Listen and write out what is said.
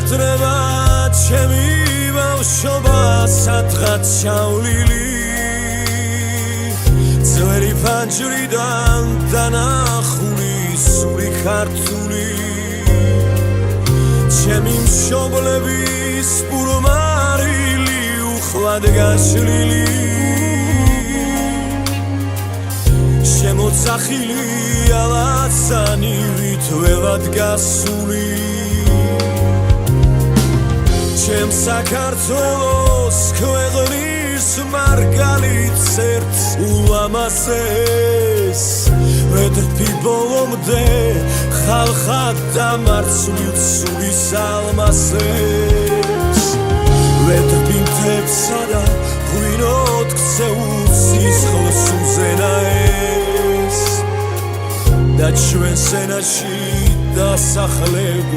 ხვდრება ჩემი ბავშვობა სადღაც ჩავლილი ძველი ფანჯრიდან დანახული სული ქართული ჩემი მშობლების პურმარილი უხვად გაშლილი შემოწახილი ალაცანი ვითველად გასული ჩემ საქართველოს ქვეყნის მარგალიტს ერთ ულამაზეს ვედრფი ბოლომდე ხალხად დამარცხნილ სულის ალმასებს ვედრფი მთებსა და ღვინოდ ქცეულ სისხლს უზენაეს და ჩვენს ენაში დასახლებულ